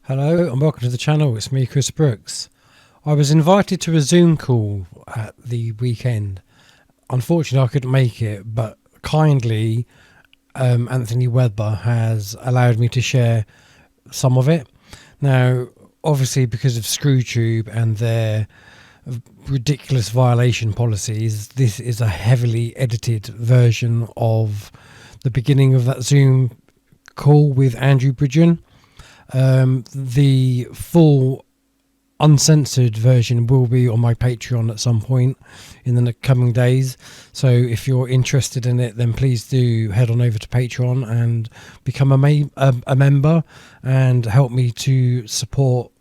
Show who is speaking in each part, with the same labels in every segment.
Speaker 1: Hello and welcome to the channel. It's me, Kristofer Brooks. I was invited to a Zoom call at the weekend. Unfortunately, I couldn't make it, but kindly Anthony Webber has allowed me to share some of it. Now, obviously, because of ScrewTube and their ridiculous violation policies, this is a heavily edited version of the beginning of that Zoom call with Andrew Bridgen. The full uncensored version will be on my Patreon at some point in the coming days. So if you're interested in it, then please do head on over to Patreon and become a member and help me to support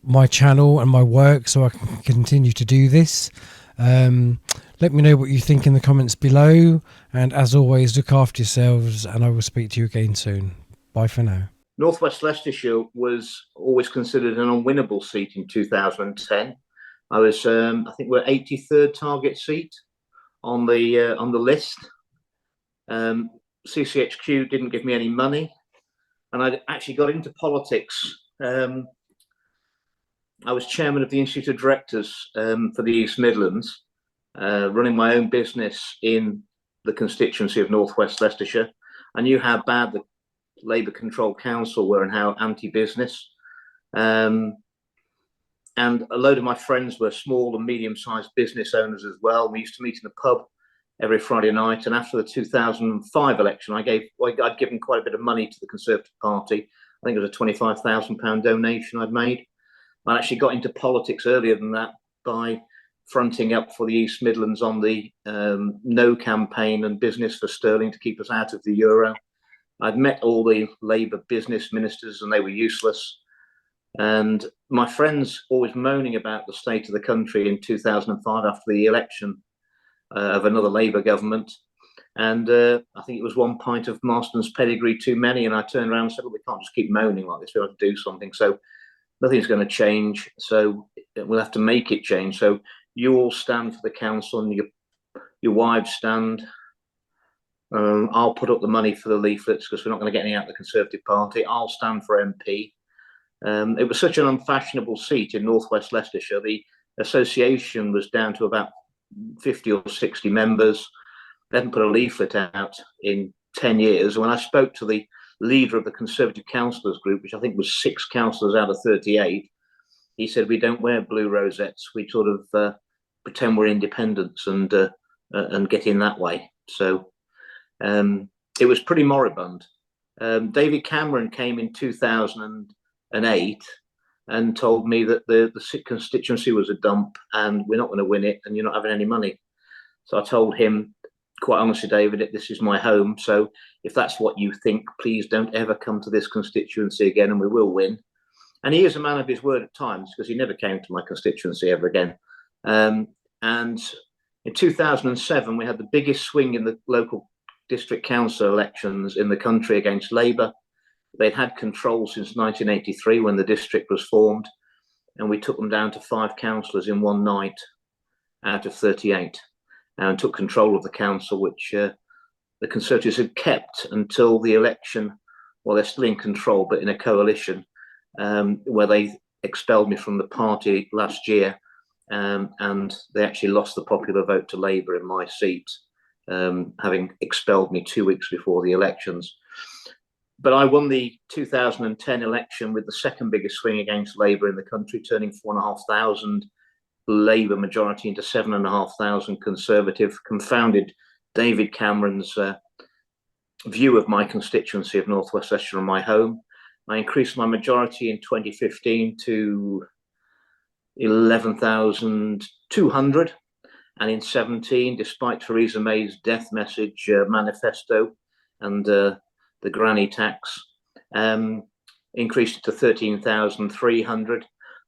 Speaker 1: my channel and my work so I can continue to do this. Let me know what you think in the comments below. And as always, look after yourselves and I will speak to you again soon. Bye for now.
Speaker 2: Northwest Leicestershire was always considered an unwinnable seat in 2010. I was, I think, we're 83rd target seat on the list. CCHQ didn't give me any money, and I actually got into politics. I was chairman of the Institute of Directors for the East Midlands, running my own business in the constituency of Northwest Leicestershire. I knew how bad the Labour controlled council were and how anti-business. And a load of my friends were small and medium-sized business owners as well. We used to meet in the pub every Friday night. And after the 2005 election, I'd given quite a bit of money to the Conservative Party. I think it was a £25,000 donation I'd made. I actually got into politics earlier than that by fronting up for the East Midlands on the No campaign and Business for Sterling to keep us out of the euro. I'd met all the Labour business ministers and they were useless. And my friends always moaning about the state of the country in 2005 after the election of another Labour government. And I think it was one pint of Marston's pedigree too many. And I turned around and said, well, we can't just keep moaning like this. We have to do something. So nothing's going to change. So we'll have to make it change. So you all stand for the council and your wives stand. I'll put up the money for the leaflets because we're not going to get any out of the Conservative Party. I'll stand for MP. It was such an unfashionable seat in Northwest Leicestershire. The association was down to about 50 or 60 members. They hadn't put a leaflet out in 10 years. When I spoke to the leader of the Conservative Councillors Group, which I think was 6 councillors out of 38, he said, we don't wear blue rosettes. We sort of pretend we're independents and get in that way. So it was pretty moribund. David Cameron came in 2008 and told me that the constituency was a dump and we're not going to win it and you're not having any money. So I told him, quite honestly, David, this is my home. So if that's what you think, please don't ever come to this constituency again and we will win. And he is a man of his word at times because he never came to my constituency ever again. And in 2007, we had the biggest swing in the local district council elections in the country against Labour. They'd had control since 1983 when the district was formed, and we took them down to 5 councillors in one night out of 38 and took control of the council, which the Conservatives had kept until the election. Well, they're still in control, but in a coalition where they expelled me from the party last year, and they actually lost the popular vote to Labour in my seat, having expelled me 2 weeks before the elections. But I won the 2010 election with the second biggest swing against Labour in the country, turning 4,500 Labour majority into 7,500 Conservative, confounded David Cameron's view of my constituency of Northwest Leicestershire and my home. I increased my majority in 2015 to 11,200. And in 17, despite Theresa May's death message manifesto and the granny tax, increased it to 13,300.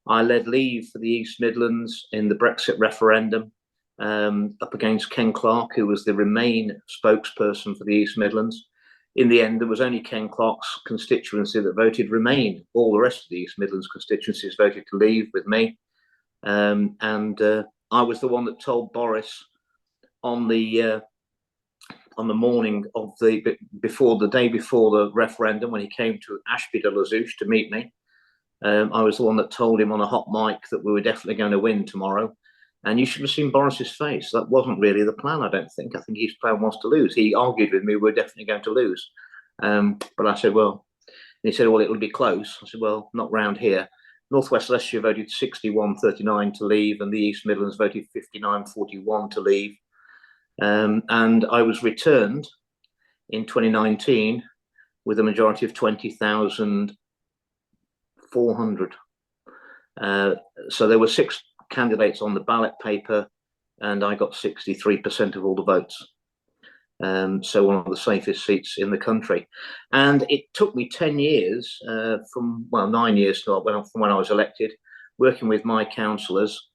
Speaker 2: I led Leave for the East Midlands in the Brexit referendum up against Ken Clarke, who was the Remain spokesperson for the East Midlands. In the end, there was only Ken Clarke's constituency that voted Remain. All the rest of the East Midlands constituencies voted to Leave with me. I was the one that told Boris on the morning of the day before the referendum, when he came to Ashby de la Zouch to meet me, I was the one that told him on a hot mic that we were definitely going to win tomorrow. And you should have seen Boris's face. That wasn't really the plan, I don't think. I think his plan was to lose. He argued with me, we're definitely going to lose. But I said, well, he said, well, it'll be close. I said, well, not round here. North West Leicestershire voted 61-39 to leave, and the East Midlands voted 59-41 to leave. And I was returned in 2019 with a majority of 20,400. So there were 6 candidates on the ballot paper, and I got 63% of all the votes. So one of the safest seats in the country. And it took me 10 years, 9 years from when I was elected, working with my councillors,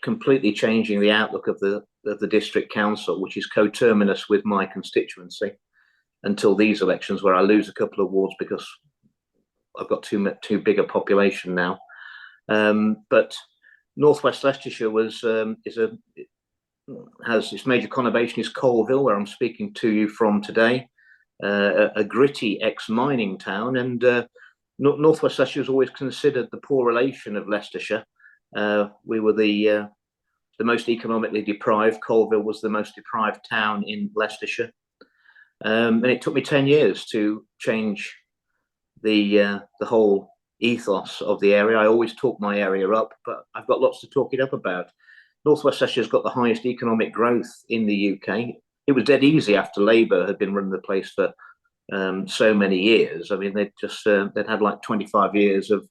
Speaker 2: completely changing the outlook of the district council, which is coterminous with my constituency, until these elections, where I lose a couple of wards because I've got too big a population now. But North West Leicestershire has its major conurbation is Colville, where I'm speaking to you from today, a gritty ex-mining town. And North West Leicestershire is always considered the poor relation of Leicestershire. We were the most economically deprived. Colville was the most deprived town in Leicestershire. And it took me 10 years to change the whole ethos of the area. I always talk my area up, but I've got lots to talk it up about. North West Leicestershire's got the highest economic growth in the UK. It was dead easy after Labour had been running the place for so many years. I mean, they'd had like 25 years of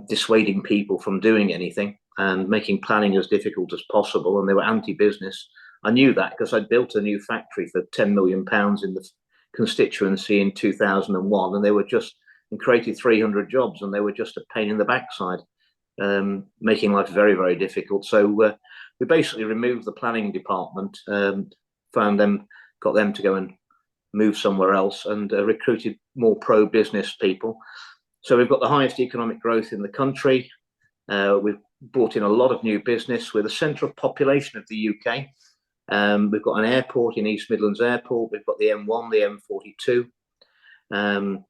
Speaker 2: dissuading people from doing anything and making planning as difficult as possible, and they were anti-business. I knew that because I'd built a new factory for £10 million in the constituency in 2001, and they were just, and created 300 jobs, and they were just a pain in the backside, making life very, very difficult. So we basically removed the planning department, got them to go and move somewhere else, and recruited more pro-business people. So we've got the highest economic growth in the country. We've brought in a lot of new business. We're the centre of population of the UK. We've got an airport in East Midlands Airport. We've got the M1, the M42.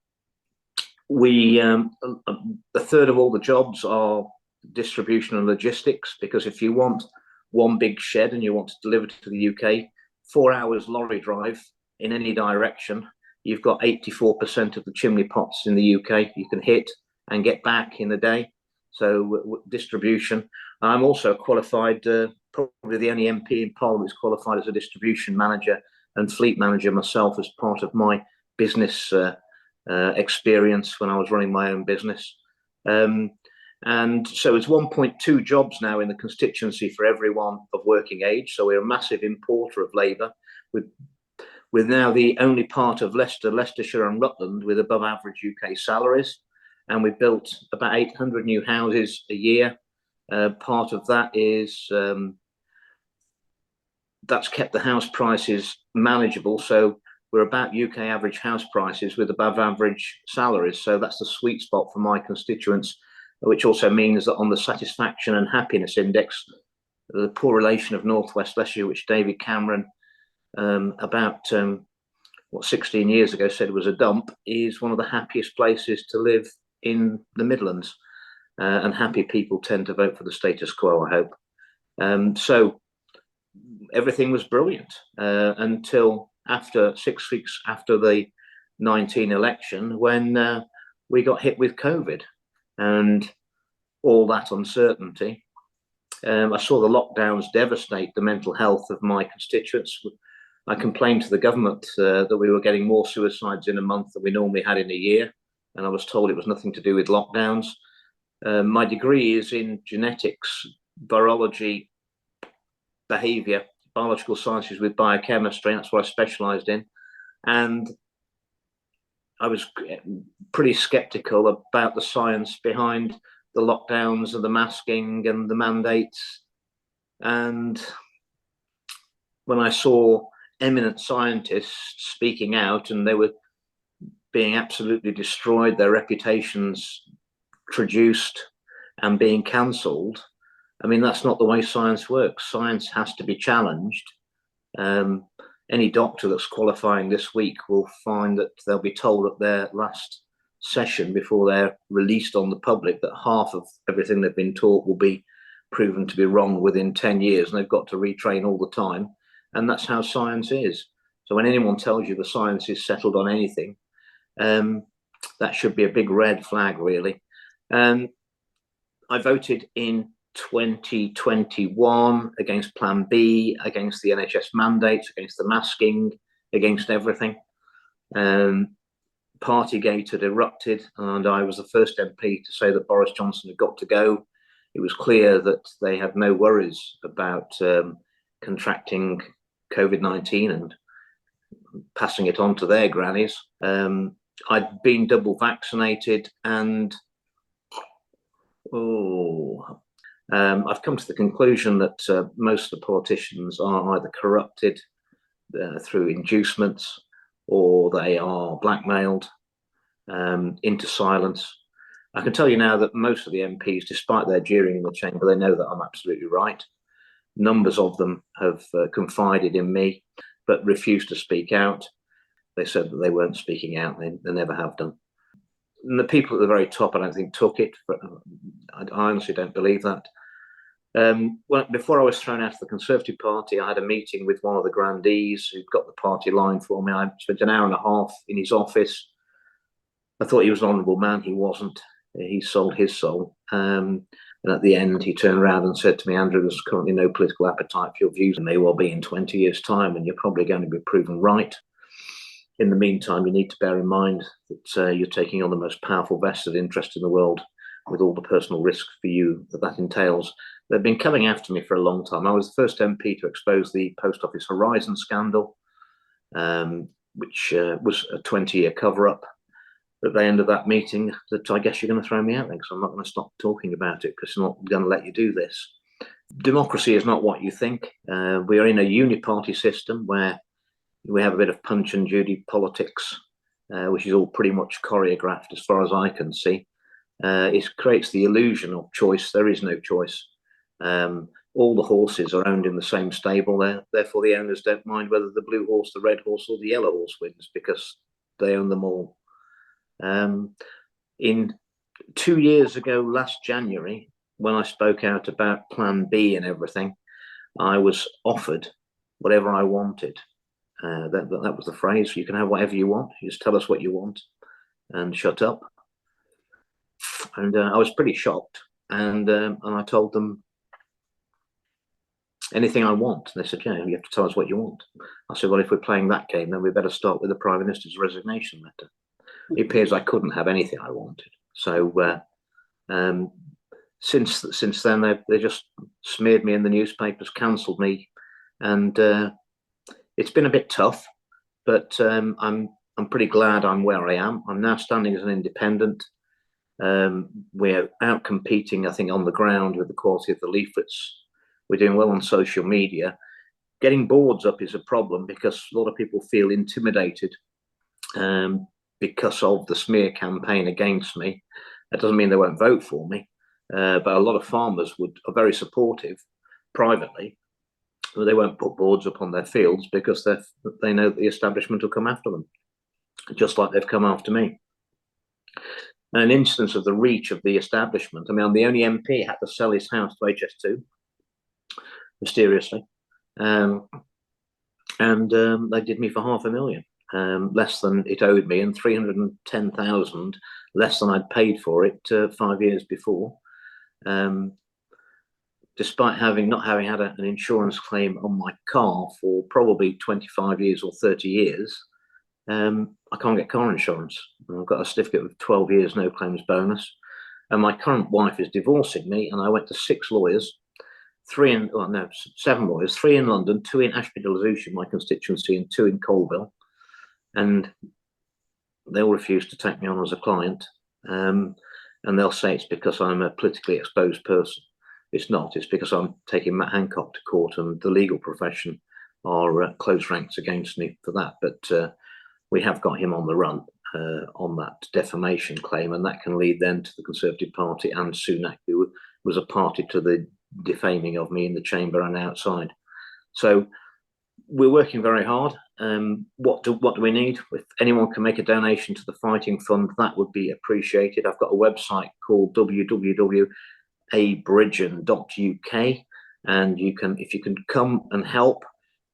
Speaker 2: A third of all the jobs are distribution and logistics, because if you want one big shed and you want to deliver to the UK, 4 hours lorry drive in any direction, you've got 84% of the chimney pots in the UK you can hit and get back in a day. So distribution. I'm also qualified, probably the only MP in Parliament who's qualified as a distribution manager and fleet manager myself, as part of my business experience when I was running my own business. And so it's 1.2 jobs now in the constituency for everyone of working age. So we're a massive importer of labour. We're now the only part of Leicester, Leicestershire and Rutland with above average UK salaries. And we built about 800 new houses a year. Part of that is that's kept the house prices manageable. So we're about UK average house prices with above average salaries. So that's the sweet spot for my constituents, which also means that on the satisfaction and happiness index, the poor relation of North West Leicestershire, which David Cameron, 16 years ago said was a dump, is one of the happiest places to live in the Midlands. And happy people tend to vote for the status quo, I hope. So everything was brilliant until after 6 weeks after the 19 election, when we got hit with COVID and all that uncertainty. I saw the lockdowns devastate the mental health of my constituents. I complained to the government that we were getting more suicides in a month than we normally had in a year, and I was told it was nothing to do with lockdowns. My degree is in genetics, virology, behaviour, biological sciences with biochemistry. That's what I specialised in. And I was pretty sceptical about the science behind the lockdowns and the masking and the mandates. And when I saw eminent scientists speaking out and they were being absolutely destroyed, their reputations traduced and being cancelled, I mean, that's not the way science works. Science has to be challenged. Any doctor that's qualifying this week will find that they'll be told at their last session before they're released on the public that half of everything they've been taught will be proven to be wrong within 10 years, and they've got to retrain all the time. And that's how science is. So when anyone tells you the science is settled on anything, that should be a big red flag, really. I voted in 2021 against Plan B, against the NHS mandates, against the masking, against everything. Partygate had erupted, and I was the first MP to say that Boris Johnson had got to go. It was clear that they had no worries about contracting COVID-19 and passing it on to their grannies. I'd been double vaccinated, and I've come to the conclusion that most of the politicians are either corrupted through inducements, or they are blackmailed into silence. I can tell you now that most of the MPs, despite their jeering in the chamber, they know that I'm absolutely right. Numbers of them have confided in me, but refused to speak out. They said that they weren't speaking out. They never have done. And the people at the very top, I don't think, took it. But I honestly don't believe that. Well, before I was thrown out of the Conservative Party, I had a meeting with one of the grandees who'd got the party line for me. I spent an hour and a half in his office. I thought he was an honourable man. He wasn't. He sold his soul. And at the end, he turned around and said to me, "Andrew, there's currently no political appetite for your views, and may well be in 20 years' time, and you're probably going to be proven right. In the meantime, you need to bear in mind that you're taking on the most powerful vested interest in the world, with all the personal risk for you that entails." They've been coming after me for a long time. I was the first MP to expose the Post Office Horizon scandal, which was a 20-year cover-up. At the end of that meeting, that I guess you're going to throw me out then, because I'm not going to stop talking about it, because I'm not going to let you do this. Democracy is not what you think. We are in a uni-party system where we have a bit of Punch and Judy politics, which is all pretty much choreographed as far as I can see. It creates the illusion of choice. There is no choice. All the horses are owned in the same stable there. Therefore, the owners don't mind whether the blue horse, the red horse, or the yellow horse wins, because they own them all. In 2 years ago, last January, when I spoke out about Plan B and everything, I was offered whatever I wanted. That was the phrase. You can have whatever you want. You just tell us what you want and shut up. And I was pretty shocked. And I told them anything I want. And they said, "Yeah, you have to tell us what you want." I said, "Well, if we're playing that game, then we better start with the Prime Minister's resignation letter." It appears I couldn't have anything I wanted. So since then, they just smeared me in the newspapers, cancelled me, and it's been a bit tough. But I'm pretty glad I'm where I am. I'm now standing as an independent. We're out competing, I think, on the ground with the quality of the leaflets. We're doing well on social media. Getting boards up is a problem, because a lot of people feel intimidated because of the smear campaign against me. That doesn't mean they won't vote for me, but a lot of farmers are very supportive privately, but they won't put boards up on their fields because they know that the establishment will come after them, just like they've come after me. An instance of the reach of the establishment. I mean, I'm the only MP who had to sell his house to HS2, mysteriously, and they did me for $500,000. Less than it owed me, and 310,000 less than I'd paid for it 5 years before. Despite not having had an insurance claim on my car for probably 25 years or 30 years, I can't get car insurance. I've got a certificate of 12 years no claims bonus, and my current wife is divorcing me, and I went to 6 lawyers, 7 lawyers, 3 in London, 2 in Ashby-de-la-Zouch, my constituency, and 2 in Colville. And they all refuse to take me on as a client. And they'll say it's because I'm a politically exposed person. It's not. It's because I'm taking Matt Hancock to court, and the legal profession are close ranks against me for that. But we have got him on the run on that defamation claim, and that can lead then to the Conservative Party and Sunak, who was a party to the defaming of me in the chamber and outside. So we're working very hard. what do we need? If anyone can make a donation to the fighting fund, that would be appreciated. I've got a website called www.abridgen.uk, and if you can come and help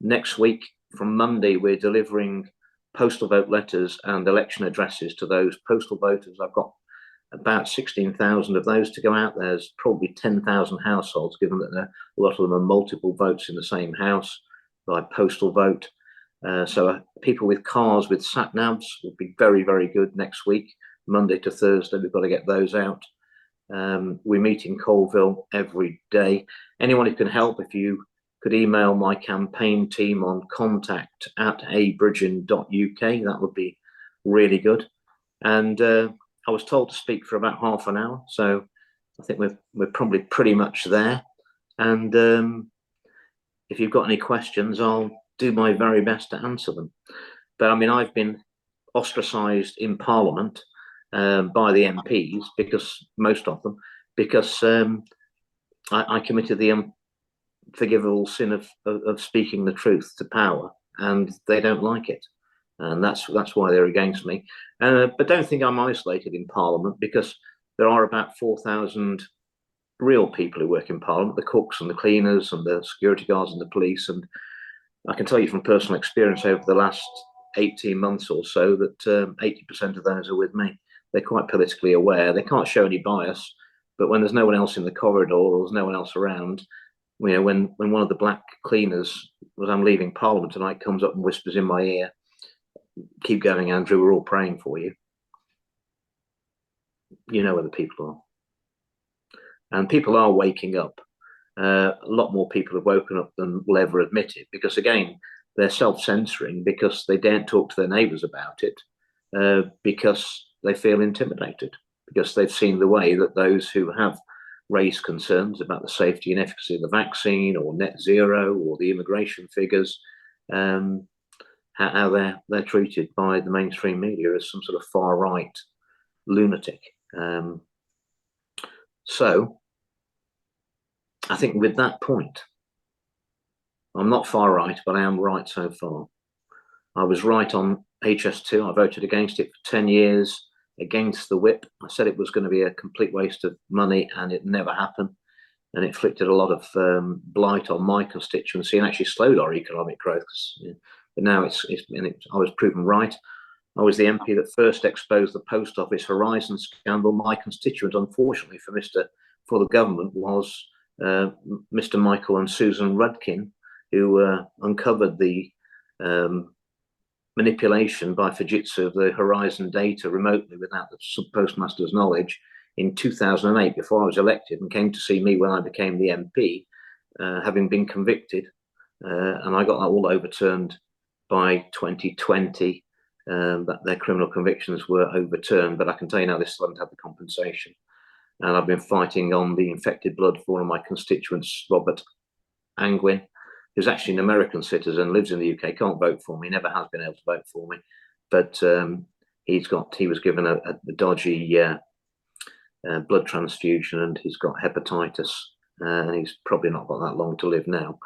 Speaker 2: next week from Monday, we're delivering postal vote letters and election addresses to those postal voters. I've got about 16,000 of those to go out. There's probably 10,000 households, given that a lot of them are multiple votes in the same house by postal vote. So people with cars with sat navs will be very, very good next week, Monday to Thursday. We've got to get those out. We meet in Colville every day. Anyone who can help, if you could email my campaign team on contact@abridgen.uk, that would be really good. And I was told to speak for about half an hour, so I think we're probably pretty much there. And if you've got any questions, I'll do my very best to answer them. But I mean, I've been ostracised in Parliament by the MPs, because most of them, because I committed the unforgivable sin of speaking the truth to power, and they don't like it. And that's why they're against me. But don't think I'm isolated in Parliament, because there are about 4,000 real people who work in Parliament, the cooks and the cleaners and the security guards and the police. And I can tell you from personal experience over the last 18 months or so that 80% of those are with me. They're quite politically aware. They can't show any bias, but when there's no one else in the corridor or there's no one else around, you know, when one of the black cleaners, as I'm leaving Parliament tonight, comes up and whispers in my ear, "Keep going, Andrew, we're all praying for you," you know where the people are. And people are waking up. A lot more people have woken up than will ever admit it, because again, they're self-censoring because they daren't talk to their neighbours about it, because they feel intimidated, because they've seen the way that those who have raised concerns about the safety and efficacy of the vaccine, or net zero, or the immigration figures, how they're treated by the mainstream media as some sort of far right lunatic. So I think with that point, I'm not far right, but I am right so far. I was right on HS2. I voted against it for 10 years, against the whip. I said it was going to be a complete waste of money, and it never happened. And it inflicted a lot of blight on my constituency, and actually slowed our economic growth. But now I was proven right. I was the MP that first exposed the Post Office Horizon scandal. My constituent, unfortunately for the government, was Mr. Michael and Susan Rudkin, who uncovered the manipulation by Fujitsu of the Horizon data remotely without the postmaster's knowledge in 2008, before I was elected, and came to see me when I became the MP, having been convicted. And I got that all overturned by 2020, that their criminal convictions were overturned. But I can tell you now, they still haven't had the compensation. And I've been fighting on the infected blood for one of my constituents, Robert Angwin, who's actually an American citizen, lives in the UK, can't vote for me, never has been able to vote for me. But he was given a dodgy blood transfusion, and he's got hepatitis, and he's probably not got that long to live now.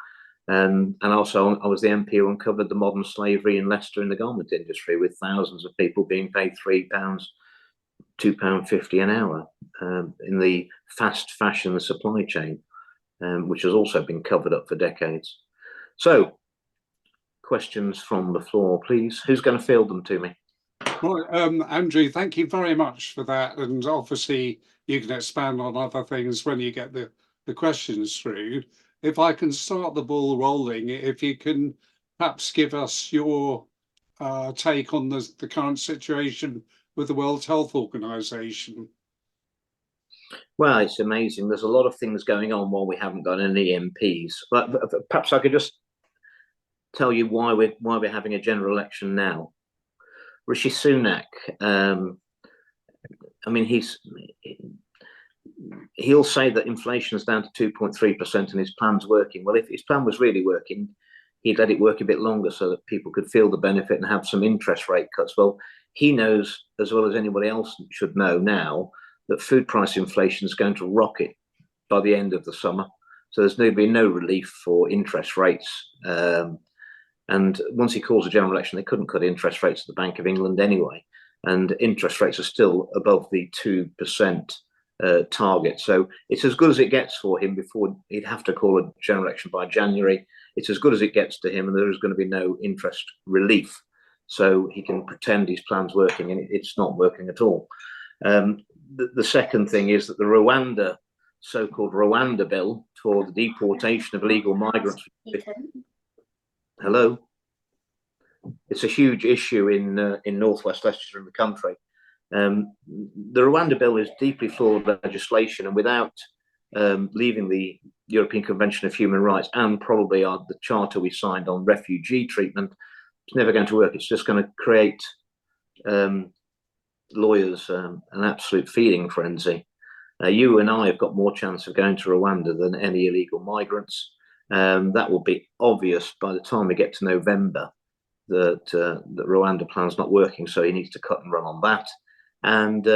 Speaker 2: And also, I was the MP who uncovered the modern slavery in Leicester in the garment industry, with thousands of people being paid £3, £2.50 an hour in the fast fashion supply chain, which has also been covered up for decades. So, questions from the floor, please. Who's going to field them to me?
Speaker 3: Well, Andrew, thank you very much for that. And obviously, you can expand on other things when you get the questions through. If I can start the ball rolling, if you can perhaps give us your take on the current situation with the World Health Organization.
Speaker 2: Well, it's amazing. There's a lot of things going on while we haven't got any MPs. But perhaps I could just tell you why we're having a general election now. Rishi Sunak, I mean, he'll say that inflation is down to 2.3% and his plan's working. Well, if his plan was really working, he'd let it work a bit longer so that people could feel the benefit and have some interest rate cuts. Well, he knows, as well as anybody else should know now, that food price inflation is going to rocket by the end of the summer. So there's going to be no relief for interest rates And once he calls a general election, they couldn't cut interest rates at the Bank of England anyway. And interest rates are still above the 2% target. So it's as good as it gets for him before he'd have to call a general election by January. It's as good as it gets to him, and there is going to be no interest relief. So he can pretend his plan's working, and it's not working at all. The second thing is that the so-called Rwanda bill for the deportation of illegal migrants. Hello. It's a huge issue in northwest Leicestershire in the country. The Rwanda bill is deeply flawed legislation, and without leaving the European Convention of Human Rights and probably the charter we signed on refugee treatment, it's never going to work. It's just going to create lawyers an absolute feeding frenzy. You and I have got more chance of going to Rwanda than any illegal migrants. That will be obvious by the time we get to November that the Rwanda plan's not working, so he needs to cut and run on that. And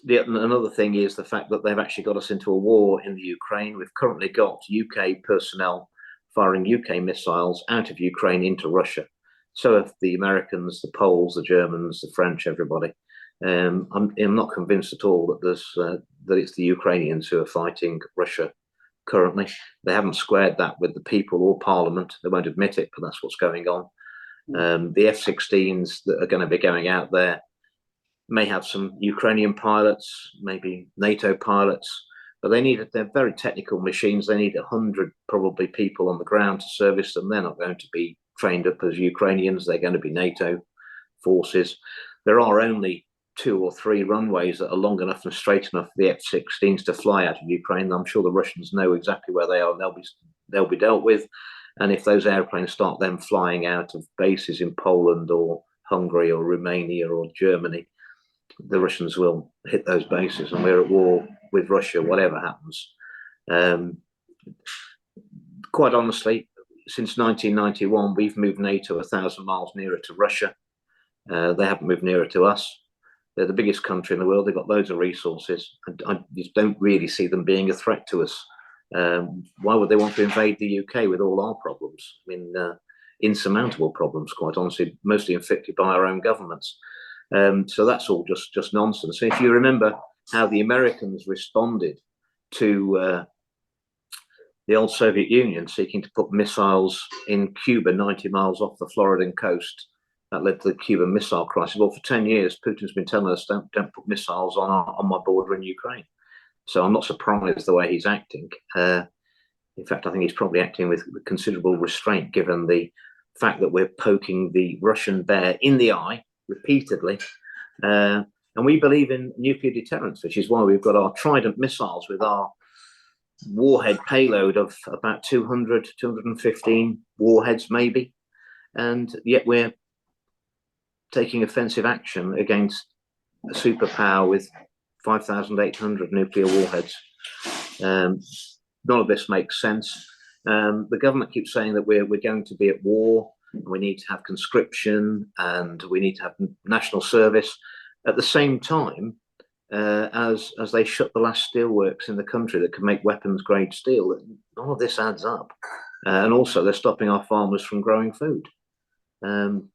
Speaker 2: another thing is the fact that they've actually got us into a war in the Ukraine. We've currently got UK personnel firing UK missiles out of Ukraine into Russia. So have the Americans, the Poles, the Germans, the French, everybody. I'm not convinced at all that that it's the Ukrainians who are fighting Russia currently. They haven't squared that with the people or Parliament. They won't admit it, but that's what's going on. The F-16s that are going to be going out there may have some Ukrainian pilots, maybe NATO pilots, but they're very technical machines. They need 100 probably people on the ground to service them. They're not going to be trained up as Ukrainians. They're going to be NATO forces. There are only 2 or 3 runways that are long enough and straight enough for the F-16s to fly out of Ukraine. I'm sure the Russians know exactly where they are, and they'll be dealt with. And if those airplanes start them flying out of bases in Poland or Hungary or Romania or Germany, the Russians will hit those bases, and we're at war with Russia, whatever happens. Quite honestly, since 1991, we've moved NATO 1,000 miles nearer to Russia. They haven't moved nearer to us. They're the biggest country in the world. They've got loads of resources. I just don't really see them being a threat to us. Why would they want to invade the UK with all our problems? I mean, insurmountable problems, quite honestly, mostly inflicted by our own governments. So that's all just nonsense. And if you remember how the Americans responded to the old Soviet Union seeking to put missiles in Cuba 90 miles off the Floridan coast, that led to the Cuban Missile Crisis. Well, for 10 years, Putin's been telling us don't put missiles on my border in Ukraine. So I'm not surprised the way he's acting. In fact, I think he's probably acting with considerable restraint, given the fact that we're poking the Russian bear in the eye repeatedly. And we believe in nuclear deterrence, which is why we've got our Trident missiles with our warhead payload of about 200, 215 warheads, maybe. And yet we're taking offensive action against a superpower with 5,800 nuclear warheads. None of this makes sense. The government keeps saying that we're going to be at war, and we need to have conscription, and we need to have national service. At the same time, as they shut the last steelworks in the country that can make weapons-grade steel, none of this adds up. And also, they're stopping our farmers from growing food.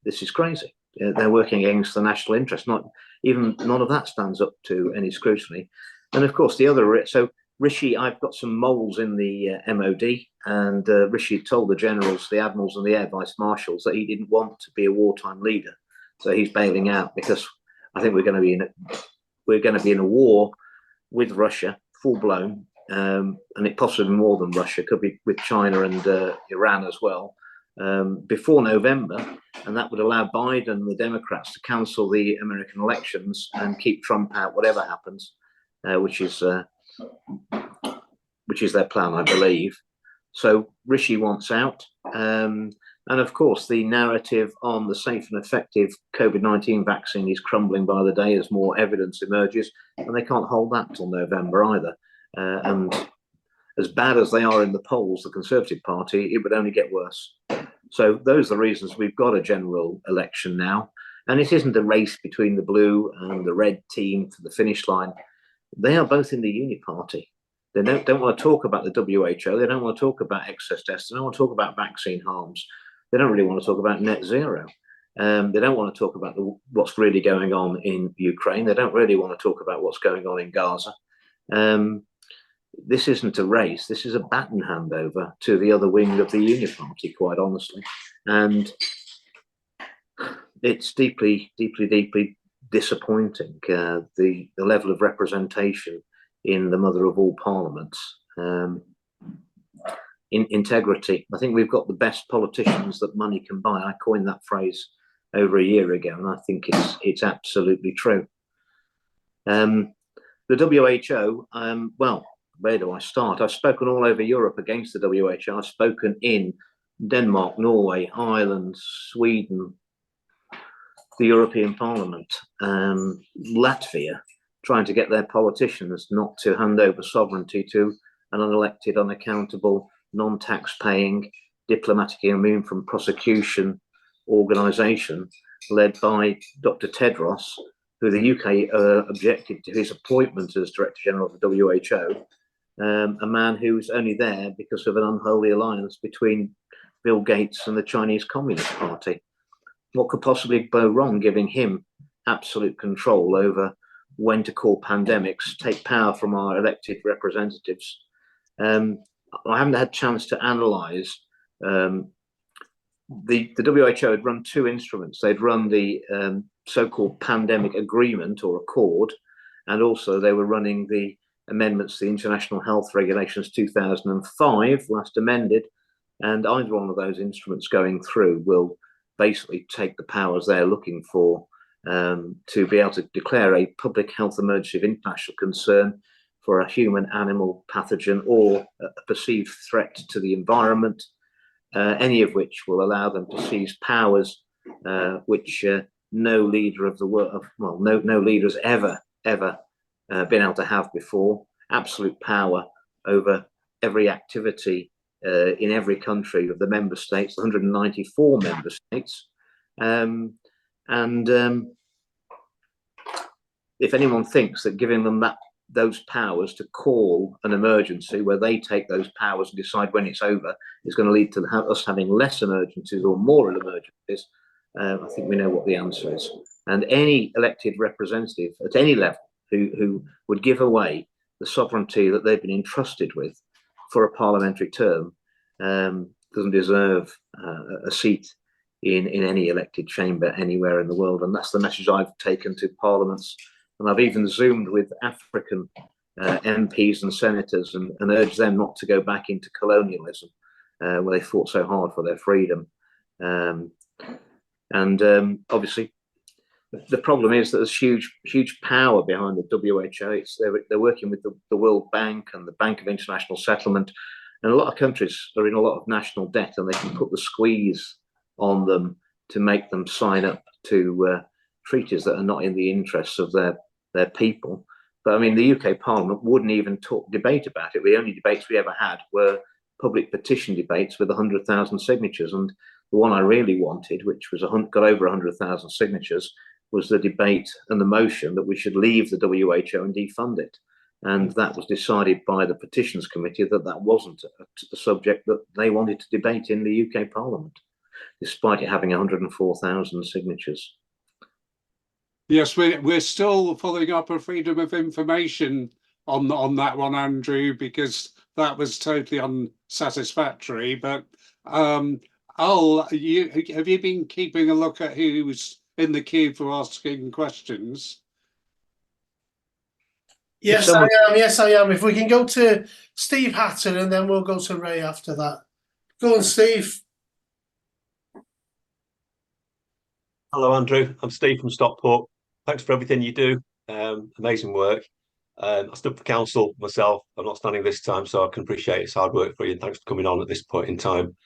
Speaker 2: This is crazy. They're working against the national interest. None of that stands up to any scrutiny. And of course, so Rishi, I've got some moles in the MOD, and Rishi told the generals, the admirals, and the air vice marshals that he didn't want to be a wartime leader. So he's bailing out, because I think we're going to be in a war with Russia, full blown, and it possibly more than Russia, could be with China and Iran as well, before November, and that would allow Biden and the Democrats to cancel the American elections and keep Trump out, whatever happens, which is their plan, I believe. So Rishi wants out, and of course the narrative on the safe and effective COVID-19 vaccine is crumbling by the day as more evidence emerges, and they can't hold that till November either. And as bad as they are in the polls, the Conservative Party, it would only get worse. So those are the reasons we've got a general election now. And it isn't a race between the blue and the red team for the finish line. They are both in the Uni Party. They don't want to talk about the WHO. They don't want to talk about excess tests. They don't want to talk about vaccine harms. They don't really want to talk about net zero. They don't want to talk about what's really going on in Ukraine. They don't really want to talk about what's going on in Gaza. This isn't a race. This is a baton handover to the other wing of the Union Party, quite honestly. And it's deeply, deeply, deeply disappointing, the level of representation in the mother of all parliaments. In integrity, I think we've got the best politicians that money can buy. I coined that phrase over a year ago, and I think it's absolutely true. The WHO, well, where do I start? I've spoken all over Europe against the WHO. I've spoken in Denmark, Norway, Ireland, Sweden, the European Parliament, Latvia, trying to get their politicians not to hand over sovereignty to an unelected, unaccountable, non-tax-paying, diplomatically immune from prosecution organisation led by Dr. Tedros, who the UK objected to his appointment as Director General of the WHO, a man who was only there because of an unholy alliance between Bill Gates and the Chinese Communist Party. What could possibly go wrong giving him absolute control over when to call pandemics, take power from our elected representatives? I haven't had a chance to analyse. The WHO had run two instruments. They'd run the so-called pandemic agreement or accord, and also they were running the amendments to the International Health Regulations 2005, last amended, and either one of those instruments going through will basically take the powers they're looking for to be able to declare a public health emergency of international concern for a human, animal, pathogen, or a perceived threat to the environment, any of which will allow them to seize powers which no leader of the world, well, no leader has ever been able to have before. Absolute power over every activity in every country of the member states, 194 member states. If anyone thinks that giving them those powers to call an emergency where they take those powers and decide when it's over is going to lead to us having less emergencies or more emergencies, I think we know what the answer is. And any elected representative at any level who would give away the sovereignty that they've been entrusted with for a parliamentary term doesn't deserve a seat in any elected chamber anywhere in the world. And that's the message I've taken to parliaments. And I've even Zoomed with African MPs and senators and urged them not to go back into colonialism, where they fought so hard for their freedom. Obviously, the problem is that there's huge power behind the WHO. They're working with the World Bank and the Bank of International Settlement. And a lot of countries are in a lot of national debt, and they can put the squeeze on them to make them sign up to treaties that are not in the interests of their people. But I mean, the UK Parliament wouldn't even debate about it. The only debates we ever had were public petition debates with 100,000 signatures. And the one I really wanted, which was got over 100,000 signatures, was the debate and the motion that we should leave the WHO and defund it. And that was decided by the Petitions Committee that wasn't a subject that they wanted to debate in the UK Parliament, despite it having 104,000 signatures.
Speaker 3: Yes, we're still following up a freedom of information on that one, Andrew, because that was totally unsatisfactory. But have you been keeping a look at who's in the queue for asking questions?
Speaker 4: Yes, I am. Yes, I am. If we can go to Steve Hatton and then we'll go to Ray after that. Go on, Steve.
Speaker 5: Hello, Andrew. I'm Steve from Stockport. Thanks for everything you do. Amazing work. I stood for council myself. I'm not standing this time, so I can appreciate it's hard work for you. And thanks for coming on at this point in time.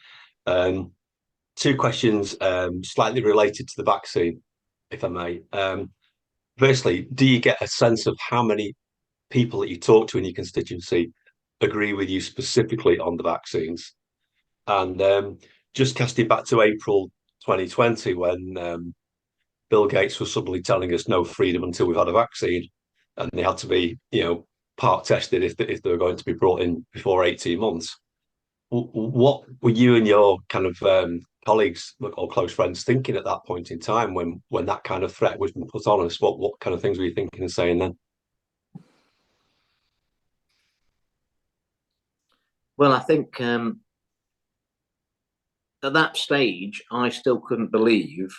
Speaker 5: Two questions slightly related to the vaccine, if I may. Firstly, do you get a sense of how many people that you talk to in your constituency agree with you specifically on the vaccines? And just casting back to April 2020, when Bill Gates was suddenly telling us no freedom until we've had a vaccine, and they had to be, part tested if they were going to be brought in before 18 months. What were you and your kind of colleagues or close friends thinking at that point in time when that kind of threat was put on us? What kind of things were you thinking and saying then?
Speaker 2: Well, I think at that stage, I still couldn't believe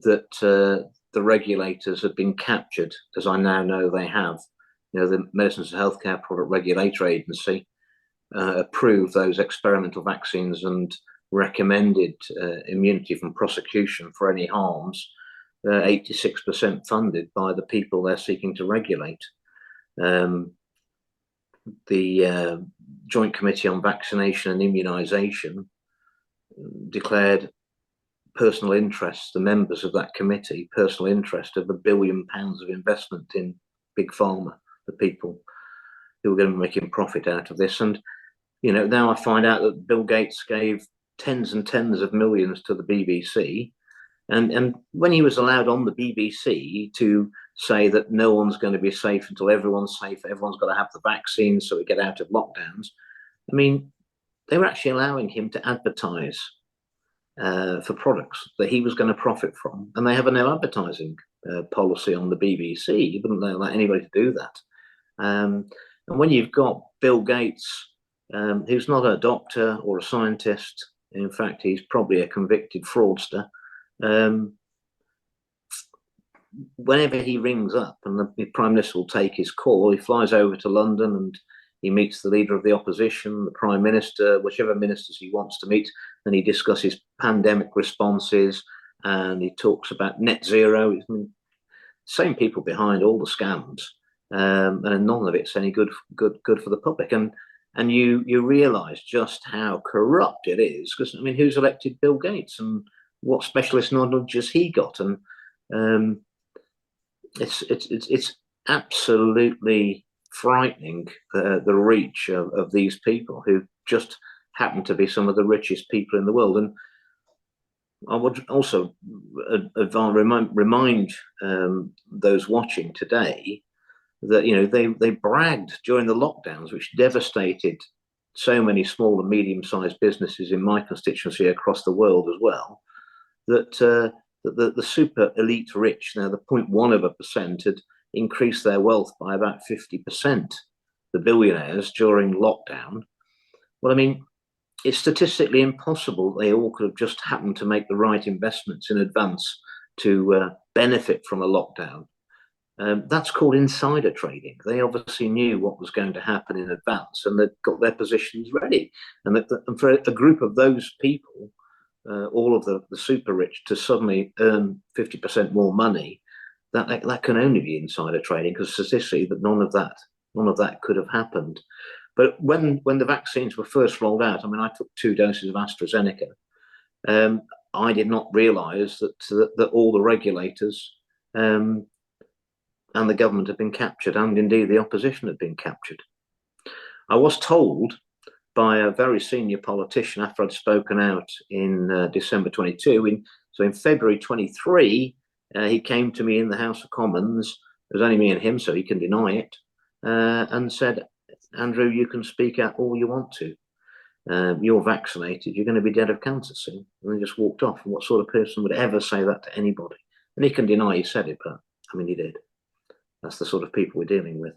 Speaker 2: that the regulators had been captured, as I now know they have. You know, the Medicines and Healthcare Product Regulatory Agency approved those experimental vaccines and recommended immunity from prosecution for any harms, 86% funded by the people they're seeking to regulate. The Joint Committee on Vaccination and Immunisation declared personal interest, the members of that committee, personal interest of £1 billion of investment in Big Pharma, the people who were going to be making profit out of this. And, you know, now I find out that Bill Gates gave tens and tens of millions to the BBC. And when he was allowed on the BBC to say that no one's going to be safe until everyone's safe, everyone's got to have the vaccine so we get out of lockdowns. I mean, they were actually allowing him to advertise for products that he was going to profit from. And they have a no advertising policy on the BBC. You wouldn't allow anybody to do that. And when you've got Bill Gates, who's not a doctor or a scientist, in fact, he's probably a convicted fraudster, whenever he rings up and the Prime Minister will take his call, he flies over to London and he meets the leader of the opposition, the Prime Minister, whichever ministers he wants to meet, and he discusses pandemic responses and he talks about net zero. I mean, same people behind all the scams, and none of it's any good for the public. And you realise just how corrupt it is, because I mean, who's elected Bill Gates and what specialist knowledge has he got? And it's absolutely frightening, the reach of these people who just happen to be some of the richest people in the world. And I would also remind those watching today that, you know, they bragged during the lockdowns, which devastated so many small and medium-sized businesses in my constituency across the world as well, that the super elite rich, now the 0.1% had increased their wealth by about 50%, the billionaires during lockdown. Well, I mean, it's statistically impossible they all could have just happened to make the right investments in advance to benefit from a lockdown. That's called insider trading. They obviously knew what was going to happen in advance and they'd got their positions ready. And for a group of those people, all of the super rich, to suddenly earn 50% more money, that can only be insider trading, because statistically that none of that could have happened. But when the vaccines were first rolled out, I mean, I took 2 doses of AstraZeneca. I did not realise that all the regulators and the government had been captured, and indeed the opposition had been captured. I was told by a very senior politician after I'd spoken out in December 22. So in February 23, he came to me in the House of Commons. It was only me and him, so he can deny it, and said, "Andrew, you can speak out all you want to. You're vaccinated. You're going to be dead of cancer soon." And he just walked off. And what sort of person would ever say that to anybody? And he can deny he said it, but I mean, he did. That's the sort of people we're dealing with.